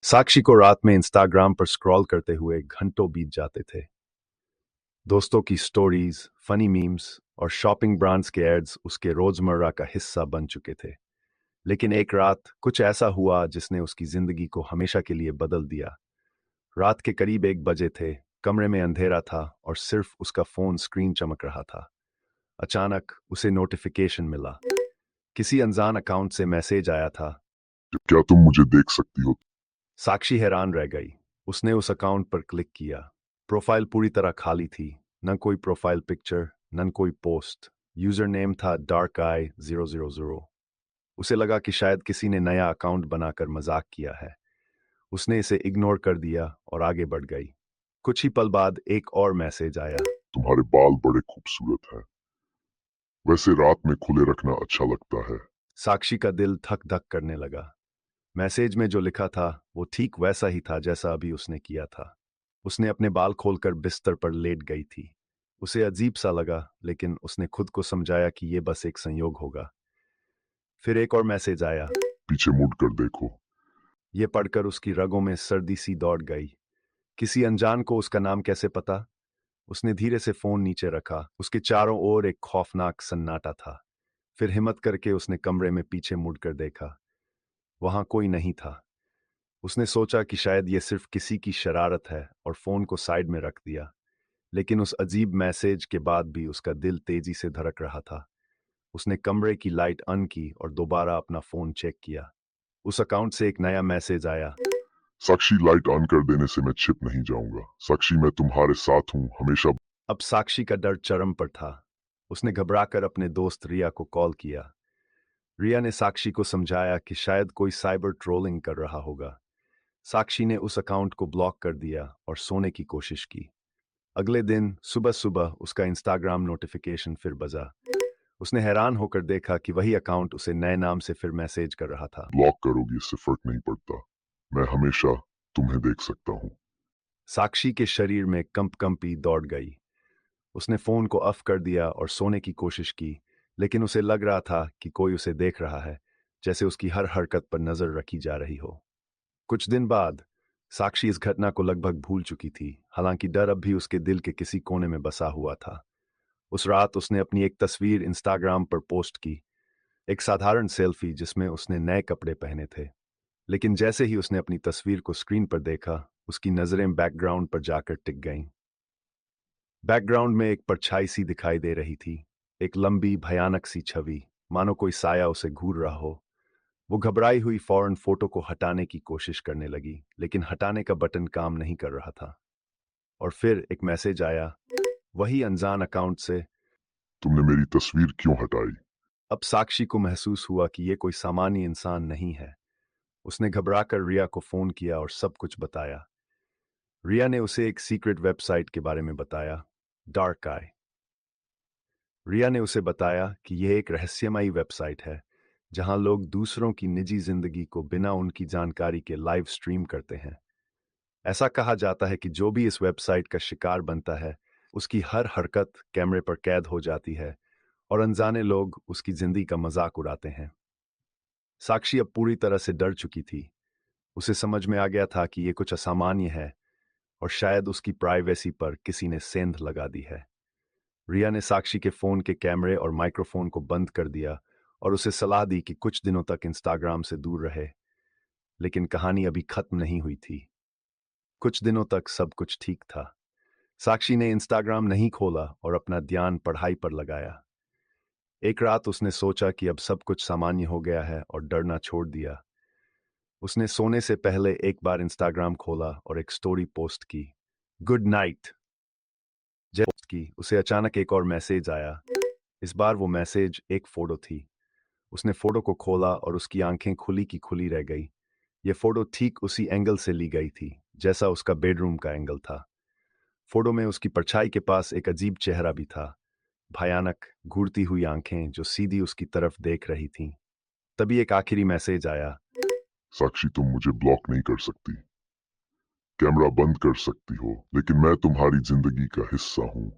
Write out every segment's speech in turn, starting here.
साक्षी को रात में इंस्टाग्राम पर स्क्रॉल करते हुए घंटों बीत जाते थे। दोस्तों की स्टोरीज, फनी मीम्स और शॉपिंग ब्रांड्स के एड्स उसके रोजमर्रा का हिस्सा बन चुके थे। लेकिन एक रात कुछ ऐसा हुआ जिसने उसकी जिंदगी को हमेशा के लिए बदल दिया। रात के करीब 1 बजे थे। कमरे में अंधेरा था और सिर्फ उसका फोन स्क्रीन चमक रहा था। अचानक उसे नोटिफिकेशन मिला। किसी अनजान अकाउंट से मैसेज आया था। क्या तुम मुझे देख सकती हो? साक्षी हैरान रह गई। उसने उस अकाउंट पर क्लिक किया। प्रोफाइल पूरी तरह खाली थी। न कोई प्रोफाइल पिक्चर, न कोई पोस्ट। यूजर नेम था डार्क आई 000। उसे लगा कि शायद किसी ने नया अकाउंट बनाकर मजाक किया है। उसने इसे इग्नोर कर दिया और आगे बढ़ गई। कुछ ही पल बाद एक और मैसेज आया। तुम्हारे बाल बड़े खूबसूरत हैं। वैसे रात में खुले रखना अच्छा लगता है। साक्षी का दिल धक धक करने लगा। मैसेज में जो लिखा था वो ठीक वैसा ही था जैसा अभी उसने किया था। उसने अपने बाल खोलकर बिस्तर पर लेट गई थी। उसे अजीब सा लगा, लेकिन उसने खुद को समझाया कि ये बस एक संयोग होगा। फिर एक और मैसेज आया। पीछे मुड़ कर देखो। ये पढ़कर उसकी रगों में सर्दी सी दौड़ गई। किसी अनजान को उसका नाम कैसे पता? उसने धीरे से फोन नीचे रखा। उसके चारों ओर एक खौफनाक सन्नाटा था। फिर हिम्मत करके उसने कमरे में पीछे मुड़कर देखा। वहां कोई नहीं था। उसने सोचा कि शायद ये सिर्फ किसी की शरारत है और फोन को साइड में रख दिया। लेकिन उस अजीब मैसेज के बाद भी उसका दिल तेजी से धड़क रहा था। उसने कमरे की लाइट ऑन की और दोबारा अपना फोन चेक किया। उस अकाउंट से एक नया मैसेज आया। साक्षी, लाइट ऑन कर देने से मैं छिप नहीं जाऊंगा। साक्षी, मैं तुम्हारे साथ हूँ हमेशा। अब साक्षी का डर चरम पर था। उसने घबराकर अपने दोस्त रिया को कॉल किया। रिया ने साक्षी को समझाया कि शायद कोई साइबर ट्रोलिंग कर रहा होगा। साक्षी ने उस अकाउंट को ब्लॉक कर दिया और सोने की कोशिश की। अगले दिन सुबह सुबह उसका इंस्टाग्राम नोटिफिकेशन फिर बजा। उसने हैरान होकर देखा कि वही अकाउंट उसे नए नाम से फिर मैसेज कर रहा था। ब्लॉक करोगी इससे फर्क नहीं पड़ता। मैं हमेशा तुम्हें देख सकता हूँ। साक्षी के शरीर में कंपी दौड़ गई। उसने फोन को ऑफ कर दिया और सोने की कोशिश की। लेकिन उसे लग रहा था कि कोई उसे देख रहा है, जैसे उसकी हर हरकत पर नजर रखी जा रही हो। कुछ दिन बाद साक्षी इस घटना को लगभग भूल चुकी थी, हालांकि डर अब भी उसके दिल के किसी कोने में बसा हुआ था। उस रात उसने अपनी एक तस्वीर इंस्टाग्राम पर पोस्ट की। एक साधारण सेल्फी जिसमें उसने नए कपड़े पहने थे। लेकिन जैसे ही उसने अपनी तस्वीर को स्क्रीन पर देखा, उसकी नजरें बैकग्राउंड पर जाकर टिक गईं। बैकग्राउंड में एक परछाई सी दिखाई दे रही थी। एक लंबी भयानक सी छवि, मानो कोई साया उसे घूर रहा हो। वो घबराई हुई फौरन फोटो को हटाने की कोशिश करने लगी, लेकिन हटाने का बटन काम नहीं कर रहा था। और फिर एक मैसेज आया, वही अनजान अकाउंट से। तुमने मेरी तस्वीर क्यों हटाई? अब साक्षी को महसूस हुआ कि ये कोई सामान्य इंसान नहीं है। उसने घबराकर रिया को फोन किया और सब कुछ बताया। रिया ने उसे एक सीक्रेट वेबसाइट के बारे में बताया, डार्क आई। रिया ने उसे बताया कि यह एक रहस्यमयी वेबसाइट है जहां लोग दूसरों की निजी जिंदगी को बिना उनकी जानकारी के लाइव स्ट्रीम करते हैं। ऐसा कहा जाता है कि जो भी इस वेबसाइट का शिकार बनता है, उसकी हर हरकत कैमरे पर कैद हो जाती है और अनजाने लोग उसकी जिंदगी का मजाक उड़ाते हैं। साक्षी अब पूरी तरह से डर चुकी थी। उसे समझ में आ गया था कि यह कुछ असामान्य है और शायद उसकी प्राइवेसी पर किसी ने सेंध लगा दी है। रिया ने साक्षी के फोन के कैमरे और माइक्रोफोन को बंद कर दिया और उसे सलाह दी कि कुछ दिनों तक इंस्टाग्राम से दूर रहे। लेकिन कहानी अभी खत्म नहीं हुई थी। कुछ दिनों तक सब कुछ ठीक था। साक्षी ने इंस्टाग्राम नहीं खोला और अपना ध्यान पढ़ाई पर लगाया। एक रात उसने सोचा कि अब सब कुछ सामान्य हो गया है और डरना छोड़ दिया। उसने सोने से पहले एक बार इंस्टाग्राम खोला और एक स्टोरी पोस्ट की, गुड नाइट। जब पोस्ट की, उसे अचानक एक और मैसेज आया। इस बार वो मैसेज एक फोटो थी। उसने फोटो को खोला और उसकी आंखें खुली की खुली रह गई। ये फोटो ठीक उसी एंगल से ली गई थी जैसा उसका बेडरूम का एंगल था। फोटो में उसकी परछाई के पास एक अजीब चेहरा भी था, भयानक घूरती हुई आंखें जो सीधी उसकी तरफ देख रही थीं। तभी एक आखिरी मैसेज आया। साक्षी, तुम मुझे ब्लॉक नहीं कर सकती, कैमरा बंद कर सकती हो, लेकिन मैं तुम्हारी जिंदगी का हिस्सा हूँ।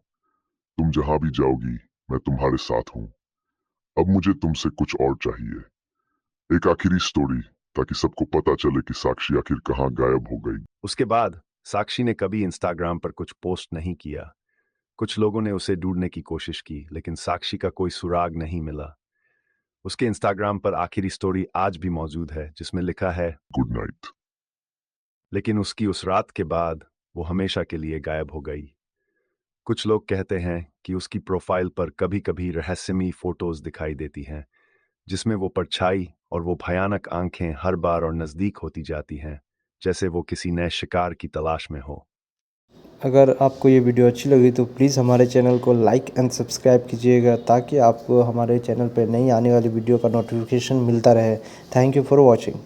तुम जहां भी जाओगी मैं तुम्हारे साथ हूँ। अब मुझे तुमसे कुछ और चाहिए। एक आखिरी स्टोरी ताकि सबको पता चले कि साक्षी आखिर कहाँ गायब हो गई। उसके बाद साक्षी ने कभी इंस्टाग्राम पर कुछ पोस्ट नहीं किया। कुछ लोगों ने उसे ढूंढने की कोशिश की, लेकिन साक्षी का कोई सुराग नहीं मिला। उसके इंस्टाग्राम पर आखिरी स्टोरी आज भी मौजूद है, जिसमें लिखा है, गुड नाइट। लेकिन उसकी उस रात के बाद वो हमेशा के लिए गायब हो गई। कुछ लोग कहते हैं कि उसकी प्रोफाइल पर कभी कभी रहस्यमयी फोटोज दिखाई देती हैं, जिसमें वो परछाई और वो भयानक आंखें हर बार और नज़दीक होती जाती हैं, जैसे वो किसी नए शिकार की तलाश में हो। अगर आपको ये वीडियो अच्छी लगी तो प्लीज़ हमारे चैनल को लाइक एंड सब्सक्राइब कीजिएगा, ताकि आपको हमारे चैनल पर नई आने वाली वीडियो का नोटिफिकेशन मिलता रहे। Thank you for watching.